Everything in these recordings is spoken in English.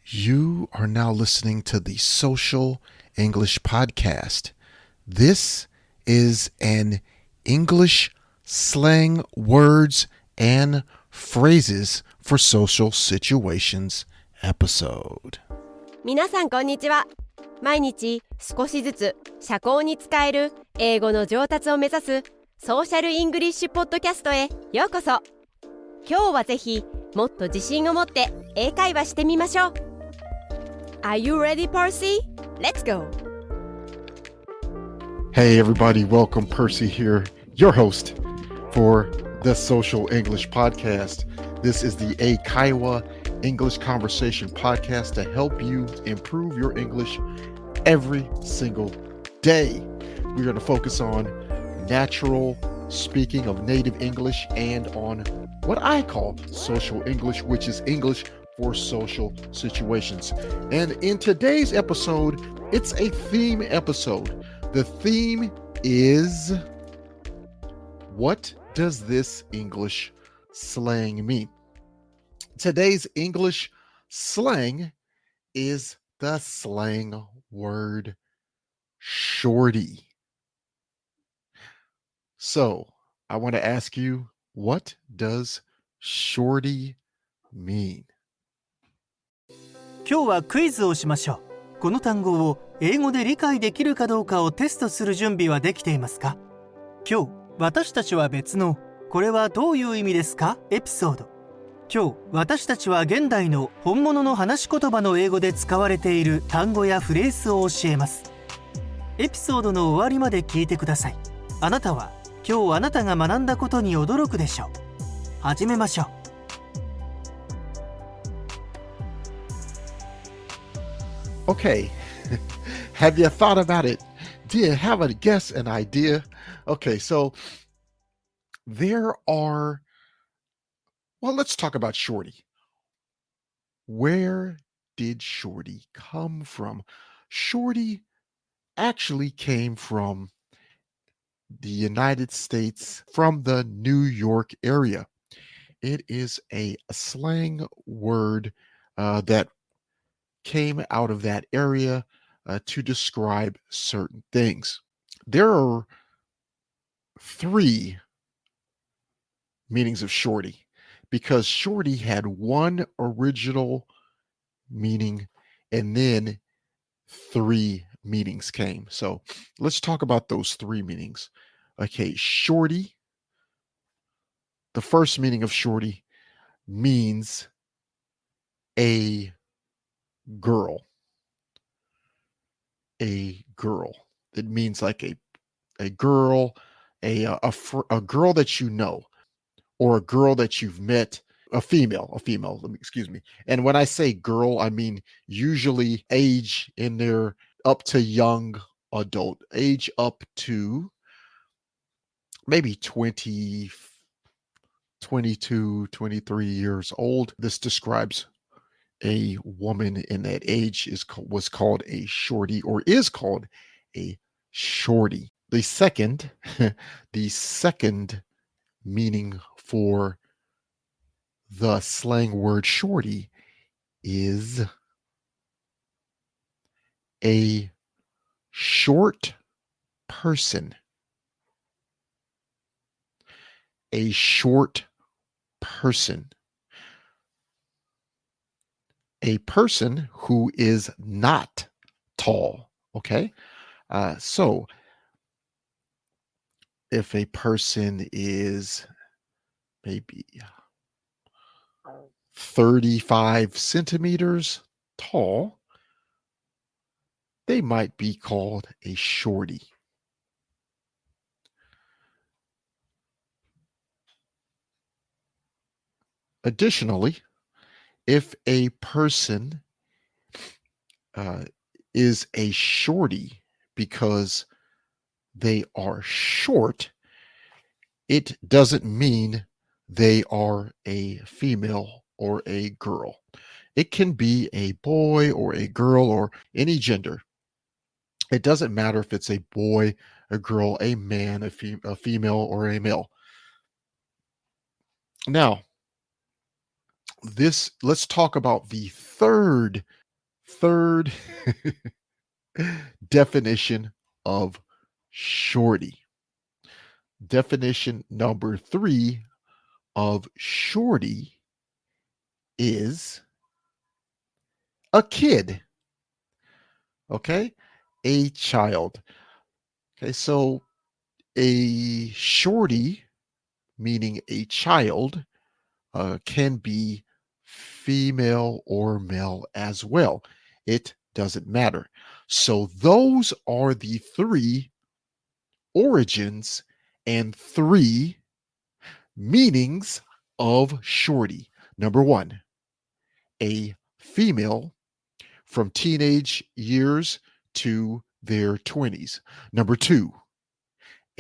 You are now listening to the Social English Podcast. This is an English slang words and phrases for social situations episode. 皆さんこんにちは。毎日少しずつ社交に使える英語の上達を目指すソーシャルイングリッシュポッドキャストへようこそ。今日はぜひもっと自信を持って英会話してみましょう。Are you ready, Percy? Let's go! Hey everybody, welcome. Percy here, your host for the Social English Podcast. This is the Eikaiwa English Conversation Podcast to help you improve your English every single day. We're going to focus on natural speaking of native English and on what I call social English, which is English for social situations. And in today's episode, it's a theme episode. The theme is, what does this English slang mean? Today's English slang is the slang word shorty. So I want to ask you, what does shorty mean?今日はクイズをしましょう。この単語を英語で理解できるかどうかをテストする準備はできていますか？今日、私たちは別のこれはどういう意味ですか？エピソード。今日、私たちは現代の本物の話し言葉の英語で使われている単語やフレーズを教えます。エピソードの終わりまで聞いてください。あなたは今日あなたが学んだことに驚くでしょう。始めましょう。Okay, have you thought about it? Do you have a guess, an idea? Okay, so there are, well, let's talk about Shorty. Where did Shorty come from? Shorty actually came from the United States, from the New York area. It is a slang word that came out of that area to describe certain things. There are three meanings of shorty because shorty had one original meaning and then three meanings came. So let's talk about those three meanings. Okay, shorty. The first meaning of shorty means a girl. It means like a girl, a girl that you know, or a girl that you've met, a female, excuse me. And when I say girl, I mean usually age in their up to young adult, age up to maybe 20, 22, 23 years old. This describes a woman in that age was called a shorty, or is called a shorty. The second meaning for the slang word shorty is a short person. A short person. A person who is not tall. Okay. So if a person is maybe 35 centimeters tall, they might be called a shorty. Additionally, if a person is a shorty because they are short, it doesn't mean they are a female or a girl. It can be a boy or a girl or any gender. It doesn't matter if it's a boy, a girl, a man, a female, or a male. Now, let's talk about the third definition of shorty. Definition number 3 of shorty is a kid. Okay, a child. Okay, so a shorty, meaning a child, can be female or male as well. It doesn't matter. So those are the 3 origins and 3 meanings of shorty. Number 1, a female from teenage years to their 20s. Number 2,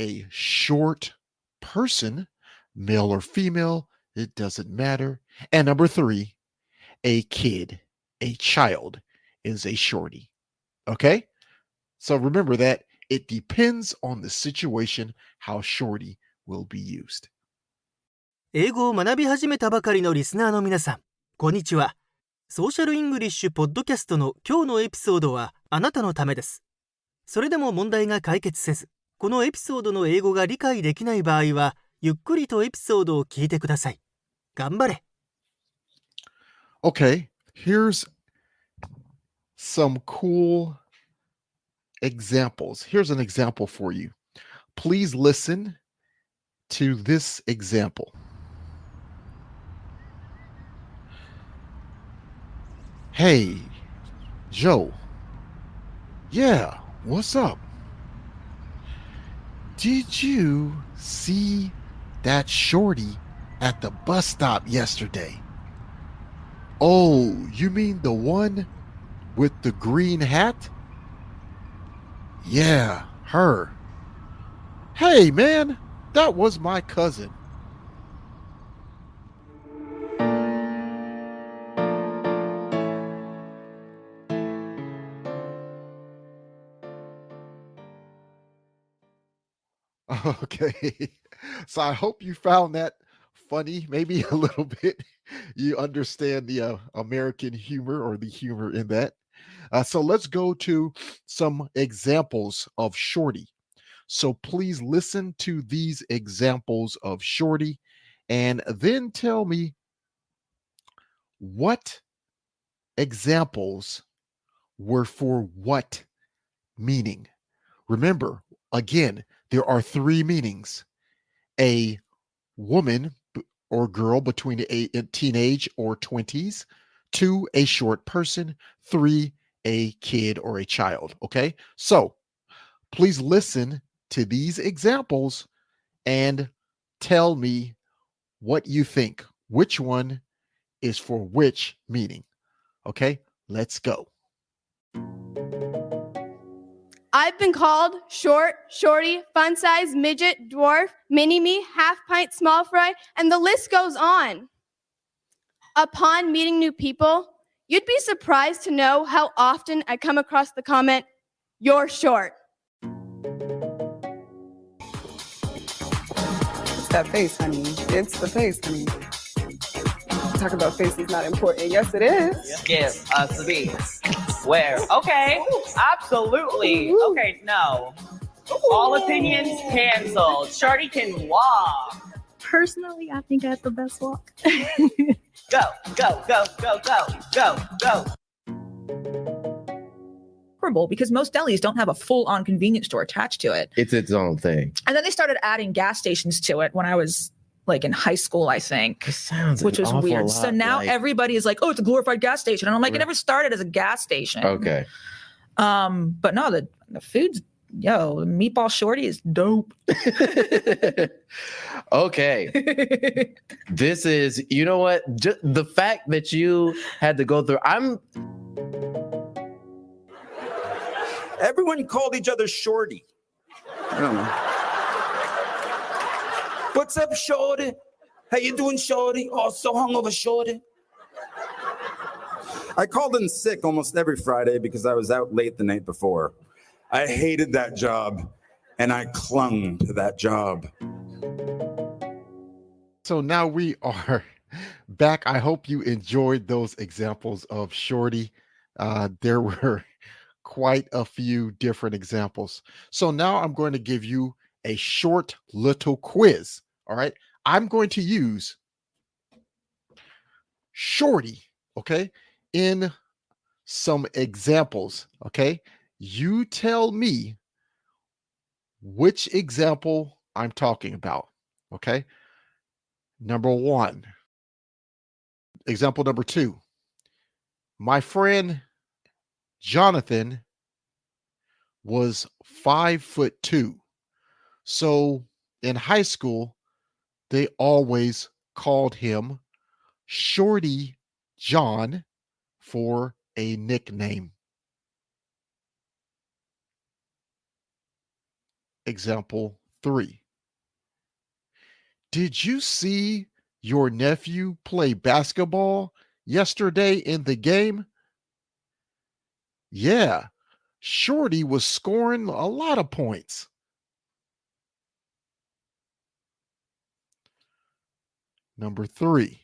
a short person, male or female, it doesn't matter. And number 3, a kid, a child is a shorty. Okay? So remember that it depends on the situation how shorty will be used. 英語を学び始めたばかりのリスナーの皆さん、こんにちは。ソーシャルイングリッシュポッドキャストの今日のエピソードはあなたのためです。それでも問題が解決せず、このエピソードの英語が理解できない場合は、ゆっくりとエピソードを聞いてください。頑張れ。Okay, here's some cool examples. Here's an example for you. Please listen to this example. Hey, Joe. Yeah, what's up? Did you see that shorty at the bus stop yesterday? Oh, you mean the one with the green hat? Yeah, her. Hey, man, that was my cousin. Okay, so I hope you found that funny, maybe a little bit. You understand the American humor or the humor in that. So let's go to some examples of shorty. So please listen to these examples of shorty and then tell me what examples were for what meaning. Remember, again, there are 3 meanings. A woman or girl between a teenage or 20s. 2, a short person. 3, a kid or a child. Okay, so please listen to these examples and tell me what you think. Which one is for which meaning? Okay, let's go. I've been called short, shorty, fun size, midget, dwarf, mini me, half pint, small fry, and the list goes on. Upon meeting new people, you'd be surprised to know how often I come across the comment, "You're short." It's that face, honey. It's the face, honey. Talk about face is not important. Yes, it is. Give us these. Where? Okay, absolutely. Okay, no. All opinions canceled. Shorty can walk. Personally, I think I have the best walk. Go, go, go, go, go, go, go. Horrible, because most delis don't have a full-on convenience store attached to it. It's its own thing. And then they started adding gas stations to it when I was like in high school, I think, It sounds which an was awful weird. lot So now like- everybody is like, oh, it's a glorified gas station. And I'm like, it Right. never started as a gas station. Okay. But no, the food's, yo, the meatball shorty is dope. Okay. This is, you know what? Just the fact that you had to go through, Everyone called each other Shorty. I don't know. What's up, Shorty? How you doing, Shorty? Oh, so hungover, Shorty. I called in sick almost every Friday because I was out late the night before. I hated that job, and I clung to that job. So now we are back. I hope you enjoyed those examples of Shorty. There were quite a few different examples. So now I'm going to give you a short little quiz. All right. I'm going to use Shorty, okay, in some examples. Okay. You tell me which example I'm talking about. Okay. Number one. Example number two. My friend Jonathan was 5'2". So in high school, they always called him Shorty John for a nickname. Example 3. Did you see your nephew play basketball yesterday in the game? Yeah, Shorty was scoring a lot of points. Number 3.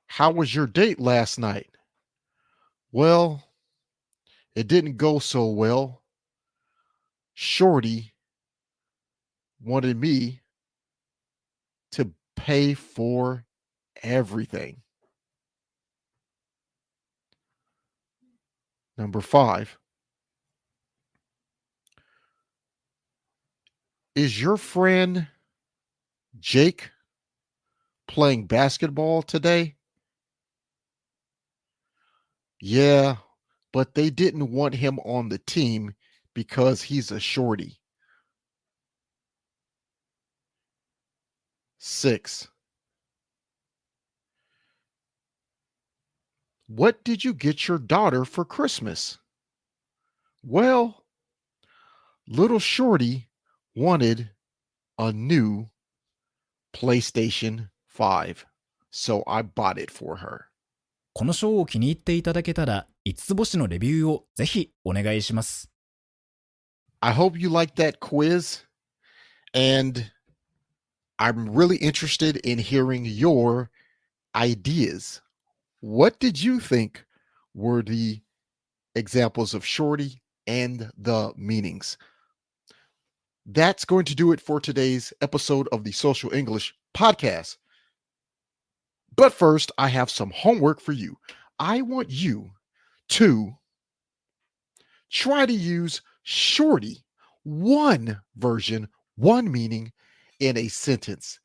How was your date last night? Well, it didn't go so well. Shorty wanted me to pay for everything. Number 5. Is your friend Jake playing basketball today? Yeah, but they didn't want him on the team because he's a shorty. 6. What did you get your daughter for Christmas? Well, little Shorty wanted a new PlayStation 5, so I bought it for her. このショーを気に入っていただけたら、5つ星のレビューをぜひお願いします。I hope you liked that quiz, and I'm really interested in hearing your ideas. What did you think were the examples of Shorty and the meanings? That's going to do it for today's episode of the Social English Podcast. But first, I have some homework for you. I want you to try to use Shorty, one version, one meaning in a sentence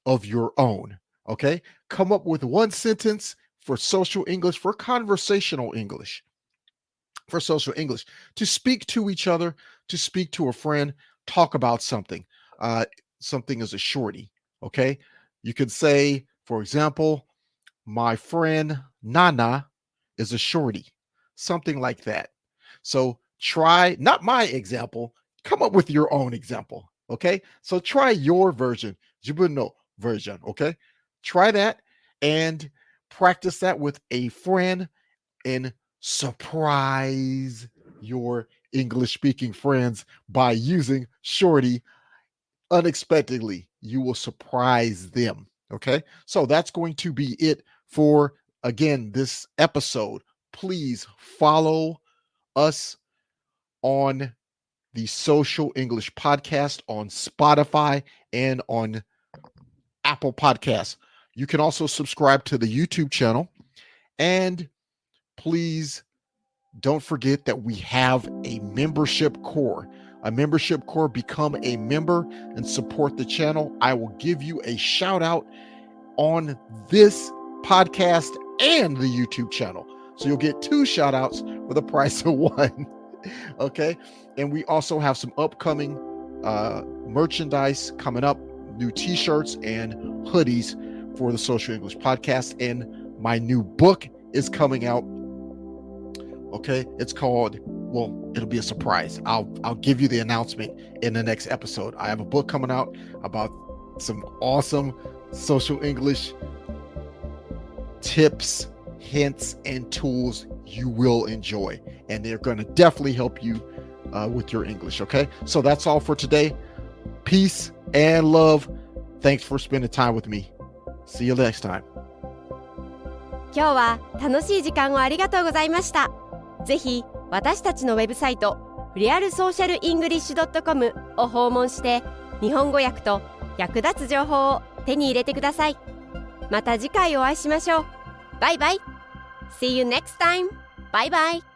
of your own. Okay? Come up with one sentence for social English, for conversational English, for social English, to speak to each other, to speak to a friend, talk about something. Something is a shorty. Okay? You could say, for example, my friend Nana is a shorty. Something like that. So try, not my example, come up with your own example. Okay? So try your version, Jibuno version. Okay? Try that and practice that with a friend and surprise your English speaking friends by using Shorty unexpectedly. You will surprise them. Okay. So that's going to be it for, again, this episode. Please follow us on the Social English Podcast on Spotify and on Apple Podcasts. You can also subscribe to the YouTube channel. And please don't forget that we have a membership core. A membership core. Become a member and support the channel. I will give you a shout out on this podcast and the YouTube channel. So you'll get 2 shout outs for the price of 1. Okay. And we also have some upcoming merchandise coming up, new t-shirts and hoodies for the Social English Podcast. And my new book is coming out. Okay. It's called, well, it'll be a surprise. I'll give you the announcement in the next episode. I have a book coming out about some awesome social English tips, hints, and tools you will enjoy. And they're going to definitely help you with your English. Okay. So that's all for today. Peace and love. Thanks for spending time with me. See you next time. 今日は楽しい時間をありがとうございました。ぜひ私たちのウェブサイトrealsocialenglish.com を訪問して日本語訳と役立つ情報を手に入れてください。また次回お会いしましょう。バイバイ。See you next time. Bye bye.